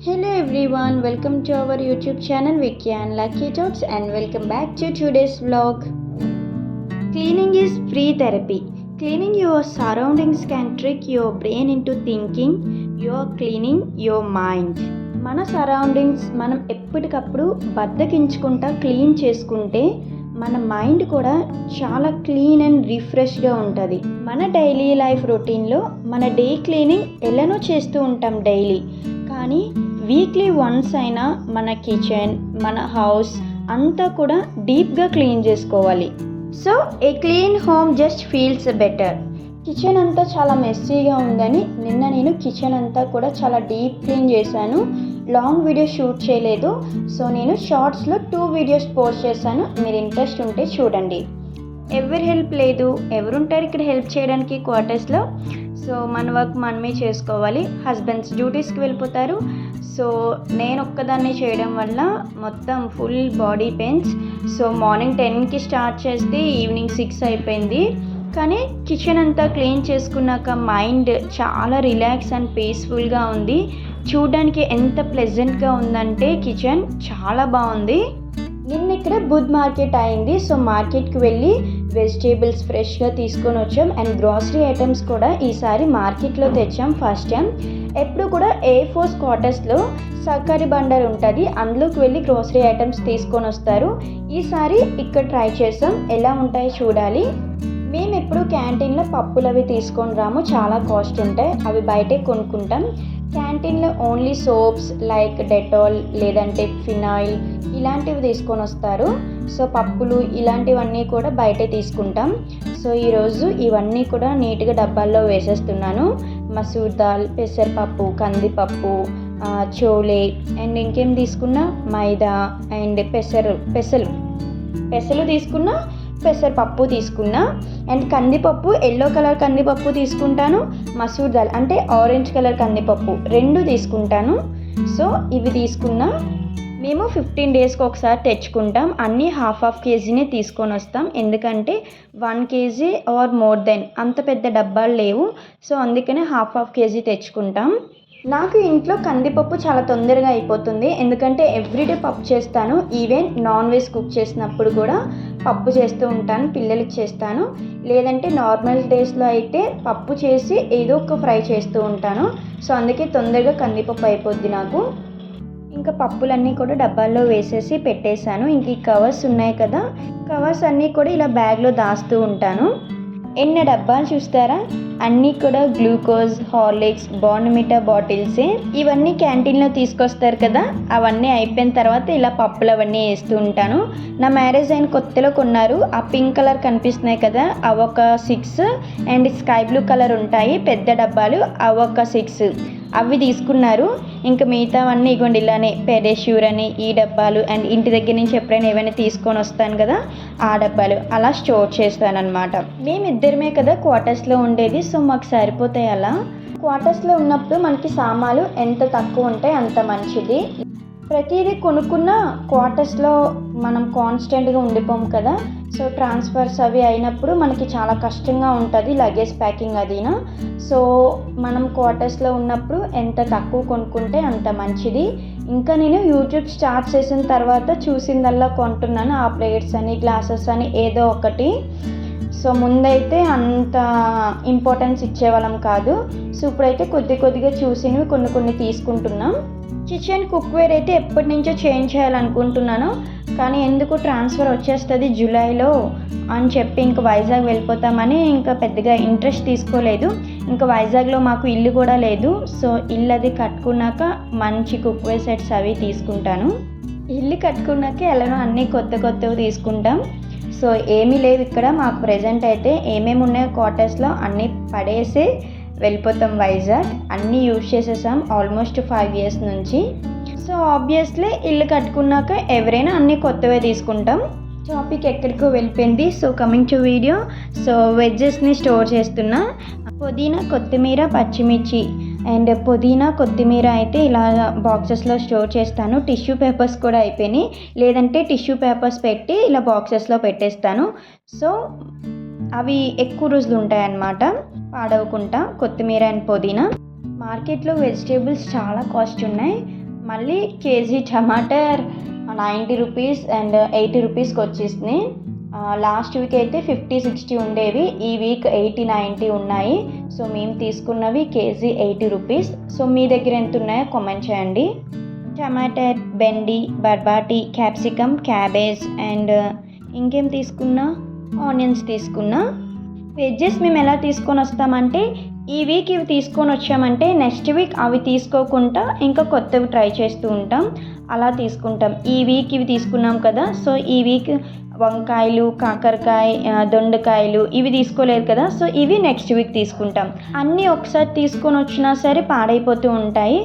Hello everyone, welcome to our YouTube channel Vicky and Lucky Talks and welcome back to today's vlog. Cleaning is free therapy. Cleaning your surroundings can trick your brain into thinking you are cleaning your mind. మన surroundings మనం ఎప్పటికప్పుడు బద్దకించుకుంటా clean చేసుకుంటే మన mind కూడా చాలా clean and రిఫ్రెష్గా ఉంటుంది. మన daily life రొటీన్లో మన డే క్లీనింగ్ ఎలానో చేస్తూ ఉంటాం డైలీ, కానీ వీక్లీ వన్స్ అయినా మన కిచెన్, మన హౌస్ అంతా కూడా డీప్గా క్లీన్ చేసుకోవాలి. సో ఏ clean home just feels better. Kitchen అంతా చాలా మెస్సీగా ఉందని నిన్న నేను కిచెన్ అంతా కూడా చాలా డీప్ క్లీన్ చేశాను. లాంగ్ వీడియో షూట్ చేయలేదు, సో నేను షార్ట్స్లో 2 వీడియోస్ పోస్ట్ చేశాను. మీరు ఇంట్రెస్ట్ ఉంటే చూడండి. ఎవరి హెల్ప్ లేదు, ఎవరుంటారు ఇక్కడ హెల్ప్ చేయడానికి క్వార్టర్స్లో. సో మన వర్క్ మనమే చేసుకోవాలి. హస్బెండ్స్ డ్యూటీస్కి వెళ్ళిపోతారు, సో నేను ఒక్కదాన్ని చేయడం వల్ల మొత్తం full body pains. So morning 10కి స్టార్ట్ చేస్తే ఈవినింగ్ 6 అయిపోయింది. కానీ కిచెన్ అంతా క్లీన్ చేసుకున్నాక మైండ్ చాలా రిలాక్స్ అండ్ పీస్ఫుల్గా ఉంది. చూడడానికి ఎంత ప్లెజెంట్గా ఉందంటే కిచెన్ చాలా బాగుంది. నిన్న ఇక్కడ బుధ్ మార్కెట్ అయింది, సో మార్కెట్కి వెళ్ళి వెజిటేబుల్స్ ఫ్రెష్గా తీసుకొని వచ్చాం. అండ్ గ్రాసరీ ఐటమ్స్ కూడా ఈసారి మార్కెట్లో తెచ్చాం ఫస్ట్ టైం. ఎప్పుడు కూడా A4 క్వార్టర్స్లో సహకారి బండర్ ఉంటుంది, అందులోకి వెళ్ళి గ్రాసరీ ఐటమ్స్ తీసుకొని వస్తారు. ఈసారి ఇక్కడ ట్రై చేసాం, ఎలా ఉంటాయో చూడాలి. మేము ఎప్పుడు క్యాంటీన్లో పప్పులు అవి తీసుకొని రాము, చాలా కాస్ట్ ఉంటాయి, అవి బయటే కొనుక్కుంటాం. క్యాంటీన్లో ఓన్లీ సోప్స్ లైక్ డెటాల్ లేదంటే ఫినాయిల్ ఇలాంటివి తీసుకొని వస్తారు. సో పప్పులు ఇలాంటివన్నీ కూడా బయటే తీసుకుంటాం. సో ఈరోజు ఇవన్నీ కూడా నీట్గా డబ్బాల్లో వేసేస్తున్నాను. మసూర్ దాల్, పెసరపప్పు, కందిపప్పు, చోలే అండ్ ఇంకేం తీసుకున్నా మైదా అండ్ పెసలు తీసుకున్నా, పెసరపప్పు తీసుకున్నా అండ్ కందిపప్పు ఎల్లో కలర్ కందిపప్పు తీసుకుంటాను, మసూర్ దాల్ అంటే ఆరెంజ్ కలర్ కందిపప్పు 2 తీసుకుంటాను. సో ఇవి తీసుకున్నా. మేము 15 డేస్కి ఒకసారి తెచ్చుకుంటాం. అన్నీ హాఫ్ కేజీనే తీసుకొని వస్తాం, ఎందుకంటే 1 కేజీ ఆర్ మోర్ దెన్ అంత పెద్ద డబ్బాలు లేవు. సో అందుకనే హాఫ్ కేజీ తెచ్చుకుంటాం. నాకు ఇంట్లో కందిపప్పు చాలా తొందరగా అయిపోతుంది, ఎందుకంటే ఎవ్రీడే పప్పు చేస్తాను. ఈవెన్ నాన్ వెజ్ కుక్ చేసినప్పుడు కూడా పప్పు చేస్తూ ఉంటాను, పిల్లలకి చేస్తాను. లేదంటే నార్మల్ డేస్లో అయితే పప్పు చేసి ఏదో ఒక ఫ్రై చేస్తూ ఉంటాను. సో అందుకే తొందరగా కందిపప్పు అయిపోద్ది నాకు. ఇంకా పప్పులన్నీ కూడా డబ్బాల్లో వేసేసి పెట్టేశాను. ఇంక ఈ కవర్స్ ఉన్నాయి కదా, కవర్స్ అన్నీ కూడా ఇలా బ్యాగ్లో దాస్తూ ఉంటాను. ఎన్ని డబ్బాలు చూస్తారా, అన్నీ కూడా గ్లూకోజ్, హార్లిక్స్, బోర్న్విటా బాటిల్సే. ఇవన్నీ క్యాంటీన్లో తీసుకొస్తారు కదా, అవన్నీ అయిపోయిన తర్వాత ఇలా పప్పులు అవన్నీ వేస్తూ ఉంటాను. నా మ్యారేజ్ అయిన కొత్తలో కొన్నారు, ఆ పింక్ కలర్ కనిపిస్తున్నాయి కదా, అవొక 6 అండ్ స్కై బ్లూ కలర్ ఉంటాయి పెద్ద డబ్బాలు, అవొక 6 అవి తీసుకున్నారు. ఇంకా మిగతావన్నీ ఇగోండి ఇలానే పెడేష్యూర్ అని ఈ డబ్బాలు అండ్ ఇంటి దగ్గర నుంచి ఎప్పుడైనా ఏమైనా తీసుకొని వస్తాను కదా ఆ డబ్బాలు అలా స్టోర్ చేస్తాను అనమాట. మేమిద్దరమే కదా క్వార్టర్స్లో ఉండేది, సో మాకు సరిపోతాయి. అలా క్వార్టర్స్లో ఉన్నప్పుడు మనకి సామాన్లు ఎంత తక్కువ ఉంటాయి అంత మంచిది. ప్రతిదీ కొనుక్కున్న క్వార్టర్స్లో మనం కాన్స్టెంట్గా ఉండిపోము కదా, సో ట్రాన్స్ఫర్స్ అవి అయినప్పుడు మనకి చాలా కష్టంగా ఉంటుంది లగేజ్ ప్యాకింగ్ అదినా. సో మనం క్వార్టర్స్లో ఉన్నప్పుడు ఎంత తక్కువ కొనుక్కుంటే అంత మంచిది. ఇంకా నేను యూట్యూబ్ స్టార్ట్ చేసిన తర్వాత చూసిందల్లా కొంటున్నాను, ఆ ప్లేట్స్ అని గ్లాసెస్ అని ఏదో ఒకటి. సో ముందైతే అంత ఇంపార్టెన్స్ ఇచ్చేవాళ్ళం కాదు, సో ఇప్పుడైతే కొద్దిగా చూసినవి కొన్ని తీసుకుంటున్నాం. కిచెన్ కుక్వేర్ అయితే ఎప్పటి నుంచో చేంజ్ చేయాలనుకుంటున్నాను, కానీ ఎందుకు ట్రాన్స్ఫర్ వచ్చేస్తుంది జూలైలో అని చెప్పి ఇంకా వైజాగ్ వెళ్ళిపోతామని ఇంకా పెద్దగా ఇంట్రెస్ట్ తీసుకోలేదు. ఇంకా వైజాగ్లో మాకు ఇల్లు కూడా లేదు, సో ఇల్లు అది కట్టుకున్నాక మంచి కుక్వేర్ సెట్స్ అవి తీసుకుంటాను. ఇల్లు కట్టుకున్నాక ఎలానో అన్నీ కొత్తవి తీసుకుంటాం. సో ఏమీ లేవు ఇక్కడ మాకు ప్రెజెంట్ అయితే. ఏమేమి ఉన్నాయో క్వార్టర్స్లో అన్నీ పడేసి వెళ్ళిపోతాం వైజాగ్. అన్నీ యూజ్ చేసేసాం ఆల్మోస్ట్ 5 ఇయర్స్ నుంచి. సో ఆబ్వియస్లీ ఇల్లు కట్టుకున్నాక ఎవరైనా అన్నీ కొత్తవే తీసుకుంటాం. టాపిక్ ఎక్కడికో వెళ్ళిపోయింది. So coming to video. So వెజ్జెస్ని స్టోర్ చేస్తున్నా. పుదీనా, కొత్తిమీర, పచ్చిమిర్చి అండ్ పుదీనా, కొత్తిమీర అయితే ఇలా బాక్సెస్లో స్టోర్ చేస్తాను. టిష్యూ పేపర్స్ కూడా అయిపోయినాయి, లేదంటే టిష్యూ పేపర్స్ పెట్టి ఇలా బాక్సెస్లో పెట్టేస్తాను. సో అవి ఎక్కువ రోజులు ఉంటాయన్నమాట పాడవకుండా. కొత్తిమీర అండ్ పుదీనా. మార్కెట్లో వెజిటేబుల్స్ చాలా కాస్ట్ ఉన్నాయి. మళ్ళీ కేజీ టమాటర్ 90 రూపీస్ అండ్ 80 రూపీస్కి వచ్చేసినాయి. లాస్ట్ వీక్ అయితే 50-60 ఉండేవి, ఈ వీక్ 80-90 ఉన్నాయి. సో మేము తీసుకున్నవి కేజీ 80 రూపీస్. సో మీ దగ్గర ఎంత ఉన్నాయో కామెంట్ చేయండి. టమాటర్, బెండి, బర్బాటి, క్యాప్సికమ్, క్యాబేజ్ అండ్ ఇంకేం తీసుకున్నా, ఆనియన్స్ తీసుకున్నా. వెజ్జెస్ మేము ఎలా తీసుకొని వస్తామంటే ఈ వీక్ ఇవి తీసుకొని వచ్చామంటే నెక్స్ట్ వీక్ అవి తీసుకోకుండా ఇంకా కొత్తవి ట్రై చేస్తూ ఉంటాం, అలా తీసుకుంటాం. ఈ వీక్ ఇవి తీసుకున్నాం కదా, సో ఈ వీక్ వంకాయలు, కాకరకాయ, దొండకాయలు ఇవి తీసుకోలేదు కదా, సో ఇవి నెక్స్ట్ వీక్ తీసుకుంటాం. అన్నీ ఒకసారి తీసుకొని వచ్చినా సరే పాడైపోతూ ఉంటాయి.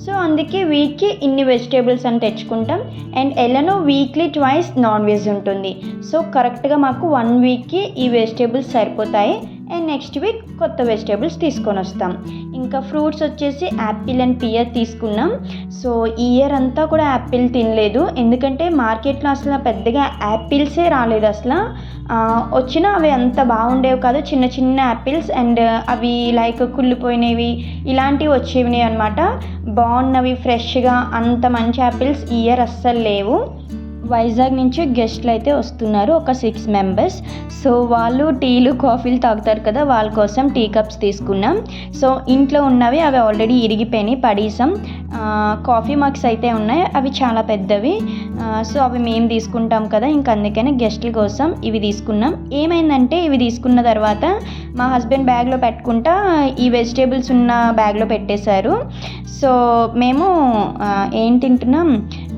సో అందుకే వీక్కి ఇన్ని వెజిటేబుల్స్ అని తెచ్చుకుంటాం. అండ్ ఎలానో వీక్లీ ట్వైస్ నాన్ వెజ్ ఉంటుంది. సో కరెక్ట్గా మాకు 1 వీక్కి ఈ వెజిటేబుల్స్ సరిపోతాయి. అండ్ నెక్స్ట్ వీక్ కొత్త వెజిటేబుల్స్ తీసుకొని వస్తాం. ఇంకా ఫ్రూట్స్ వచ్చేసి యాపిల్ అండ్ పియర్ తీసుకున్నాం. సో ఈ ఇయర్ అంతా కూడా యాపిల్ తినలేదు, ఎందుకంటే మార్కెట్లో అసలు పెద్దగా యాపిల్సే రాలేదు. అసలు వచ్చినా అవి అంత బాగుండేవి కాదు, చిన్న చిన్న యాపిల్స్ అండ్ అవి లైక్ కుళ్ళిపోయినవి ఇలాంటివి వచ్చేవి అనమాట. బాగున్నవి ఫ్రెష్గా అంత మంచి యాపిల్స్ ఈ ఇయర్ అస్సలు లేవు. వైజాగ్ నుంచి గెస్ట్లు అయితే వస్తున్నారు, ఒక 6 మెంబర్స్. సో వాళ్ళు టీలు కాఫీలు తాగుతారు కదా, వాళ్ళ కోసం టీ కప్స్ తీసుకున్నాం. సో ఇంట్లో ఉన్నవి అవి ఆల్రెడీ ఇరిగిపోయినాయి, పడేసాం. కాఫీ మగ్స్ అయితే ఉన్నాయి, అవి చాలా పెద్దవి. సో అవి మేము తీసుకుంటాం కదా, ఇంక అందుకనే గెస్ట్ల కోసం ఇవి తీసుకున్నాం. ఏమైందంటే ఇవి తీసుకున్న తర్వాత మా హస్బెండ్ బ్యాగ్లో పెట్టుకుంటా ఈ వెజిటేబుల్స్ ఉన్న బ్యాగ్లో పెట్టేశారు. సో మేము ఏం తింటున్నాం,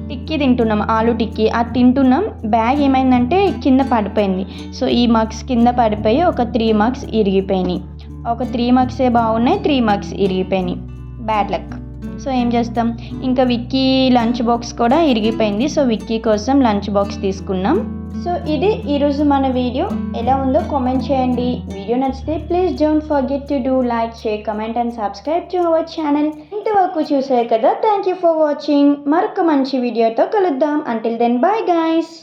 టిక్కీ తింటున్నాం, ఆలు టిక్కీ అది తింటున్నాం. బ్యాగ్ ఏమైందంటే కింద పడిపోయింది. సో ఈ మగ్స్ కింద పడిపోయి ఒక 3 మగ్స్ ఇరిగిపోయినాయి. ఒక 3 మగ్సే బాగున్నాయి, 3 మగ్స్ ఇరిగిపోయినాయి. Bad luck. సో ఏం చేస్తాం, ఇంకా విక్కీ లంచ్ బాక్స్ కూడా ఇరిగిపోయింది. సో విక్కీ కోసం లంచ్ బాక్స్ తీసుకున్నాం. సో ఇది ఈరోజు మన వీడియో. ఎలా ఉందో కామెంట్ చేయండి. వీడియో నచ్చితే please don't forget to do like, share, comment and subscribe to our channel. ఇంతవరకు చూసారు కదా, థ్యాంక్ యూ ఫర్ వాచింగ్. మరొక మంచి వీడియోతో కలుద్దాం. Until then bye guys.